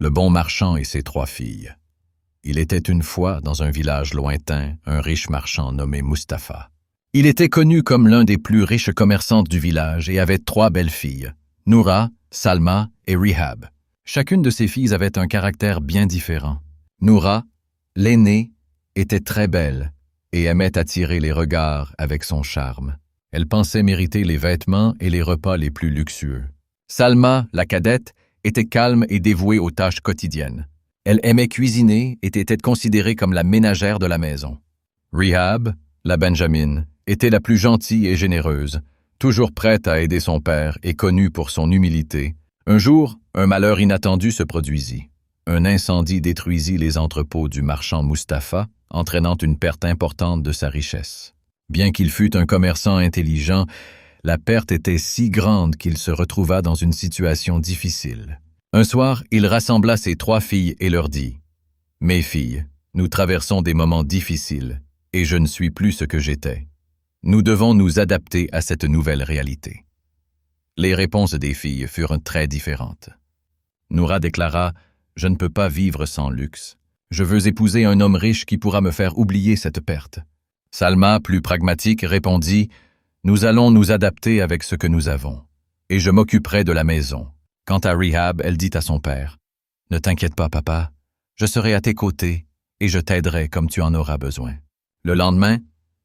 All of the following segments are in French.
le bon marchand et ses 3 filles. Il était une fois, dans un village lointain, un riche marchand nommé Mustapha. Il était connu comme l'un des plus riches commerçants du village et avait 3 belles filles, Noura, Salma et Rihab. Chacune de ces filles avait un caractère bien différent. Noura, l'aînée, était très belle et aimait attirer les regards avec son charme. Elle pensait mériter les vêtements et les repas les plus luxueux. Salma, la cadette, était calme et dévouée aux tâches quotidiennes. Elle aimait cuisiner et était considérée comme la ménagère de la maison. Rihab, la Benjamin, était la plus gentille et généreuse, toujours prête à aider son père et connue pour son humilité. Un jour, un malheur inattendu se produisit. Un incendie détruisit les entrepôts du marchand Mustapha, entraînant une perte importante de sa richesse. Bien qu'il fût un commerçant intelligent, la perte était si grande qu'il se retrouva dans une situation difficile. Un soir, il rassembla ses 3 filles et leur dit « Mes filles, nous traversons des moments difficiles et je ne suis plus ce que j'étais. Nous devons nous adapter à cette nouvelle réalité. » Les réponses des filles furent très différentes. Noura déclara « Je ne peux pas vivre sans luxe. Je veux épouser un homme riche qui pourra me faire oublier cette perte. » Salma, plus pragmatique, répondit « Nous allons nous adapter avec ce que nous avons, et je m'occuperai de la maison. » Quant à Rihab, elle dit à son père « Ne t'inquiète pas, papa, je serai à tes côtés et je t'aiderai comme tu en auras besoin. » Le lendemain,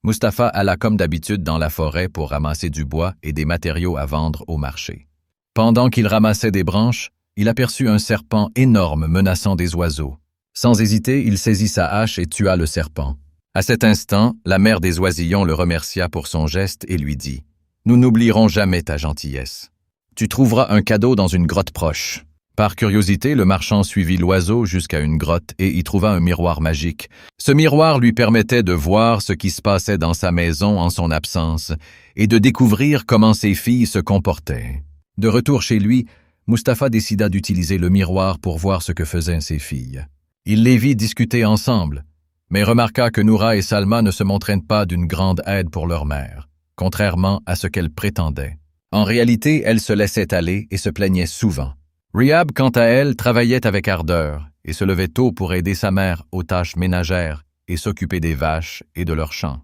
Mustapha alla comme d'habitude dans la forêt pour ramasser du bois et des matériaux à vendre au marché. Pendant qu'il ramassait des branches, il aperçut un serpent énorme menaçant des oiseaux. Sans hésiter, il saisit sa hache et tua le serpent. À cet instant, la mère des oisillons le remercia pour son geste et lui dit « Nous n'oublierons jamais ta gentillesse. Tu trouveras un cadeau dans une grotte proche. » Par curiosité, le marchand suivit l'oiseau jusqu'à une grotte et y trouva un miroir magique. Ce miroir lui permettait de voir ce qui se passait dans sa maison en son absence et de découvrir comment ses filles se comportaient. De retour chez lui, Mustapha décida d'utiliser le miroir pour voir ce que faisaient ses filles. Il les vit discuter ensemble, mais remarqua que Noura et Salma ne se montraient pas d'une grande aide pour leur mère, contrairement à ce qu'elles prétendaient. En réalité, elles se laissaient aller et se plaignaient souvent. Rihab, quant à elle, travaillait avec ardeur et se levait tôt pour aider sa mère aux tâches ménagères et s'occuper des vaches et de leurs champs.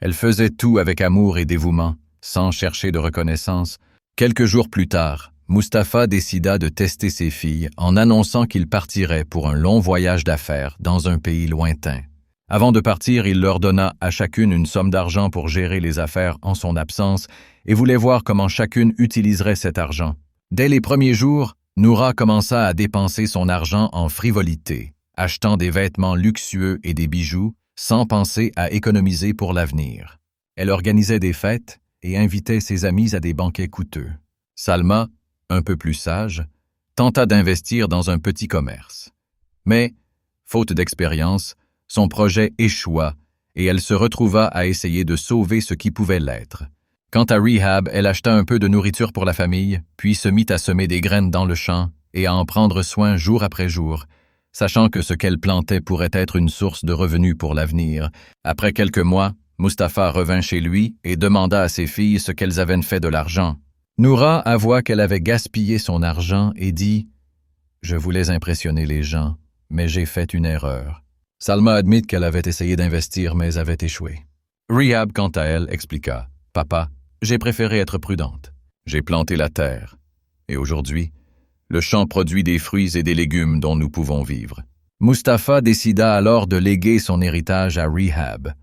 Elle faisait tout avec amour et dévouement, sans chercher de reconnaissance. Quelques jours plus tard, Mustapha décida de tester ses filles en annonçant qu'il partirait pour un long voyage d'affaires dans un pays lointain. Avant de partir, il leur donna à chacune une somme d'argent pour gérer les affaires en son absence et voulait voir comment chacune utiliserait cet argent. Dès les premiers jours, Noura commença à dépenser son argent en frivolité, achetant des vêtements luxueux et des bijoux, sans penser à économiser pour l'avenir. Elle organisait des fêtes et invitait ses amis à des banquets coûteux. Salma, un peu plus sage, tenta d'investir dans un petit commerce. Mais, faute d'expérience, son projet échoua et elle se retrouva à essayer de sauver ce qui pouvait l'être. Quant à Rihab, elle acheta un peu de nourriture pour la famille, puis se mit à semer des graines dans le champ et à en prendre soin jour après jour, sachant que ce qu'elle plantait pourrait être une source de revenus pour l'avenir. Après quelques mois, Mustapha revint chez lui et demanda à ses filles ce qu'elles avaient fait de l'argent. Noura avoua qu'elle avait gaspillé son argent et dit « Je voulais impressionner les gens, mais j'ai fait une erreur. » Salma admit qu'elle avait essayé d'investir mais avait échoué. Rihab, quant à elle, expliqua « Papa, j'ai préféré être prudente. J'ai planté la terre. Et aujourd'hui, le champ produit des fruits et des légumes dont nous pouvons vivre. » Mustapha décida alors de léguer son héritage à Rihab,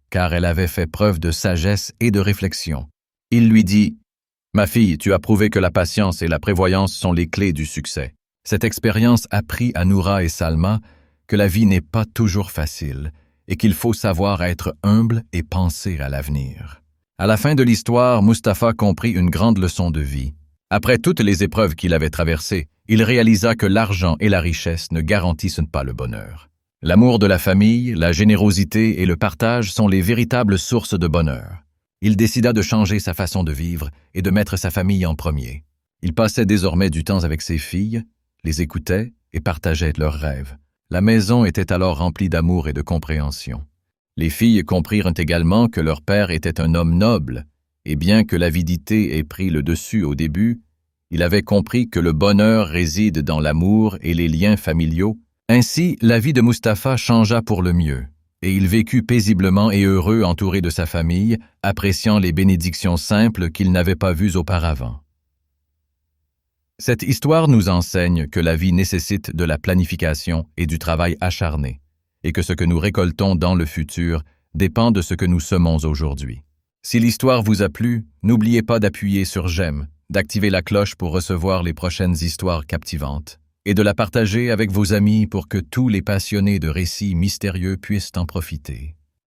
car elle avait fait preuve de sagesse et de réflexion. Il lui dit « Ma fille, tu as prouvé que la patience et la prévoyance sont les clés du succès. » Cette expérience apprit à Noura et Salma que la vie n'est pas toujours facile et qu'il faut savoir être humble et penser à l'avenir. À la fin de l'histoire, Mustapha comprit une grande leçon de vie. Après toutes les épreuves qu'il avait traversées, il réalisa que l'argent et la richesse ne garantissent pas le bonheur. L'amour de la famille, la générosité et le partage sont les véritables sources de bonheur. Il décida de changer sa façon de vivre et de mettre sa famille en premier. Il passait désormais du temps avec ses filles, les écoutait et partageait leurs rêves. La maison était alors remplie d'amour et de compréhension. Les filles comprirent également que leur père était un homme noble, et bien que l'avidité ait pris le dessus au début, Il avait compris que le bonheur réside dans l'amour et les liens familiaux. Ainsi, la vie de Mustapha changea pour le mieux, et il vécut paisiblement et heureux entouré de sa famille, appréciant les bénédictions simples qu'il n'avait pas vues auparavant. Cette histoire nous enseigne que la vie nécessite de la planification et du travail acharné, et que ce que nous récoltons dans le futur dépend de ce que nous semons aujourd'hui. Si l'histoire vous a plu, n'oubliez pas d'appuyer sur j'aime, d'activer la cloche pour recevoir les prochaines histoires captivantes, et de la partager avec vos amis pour que tous les passionnés de récits mystérieux puissent en profiter.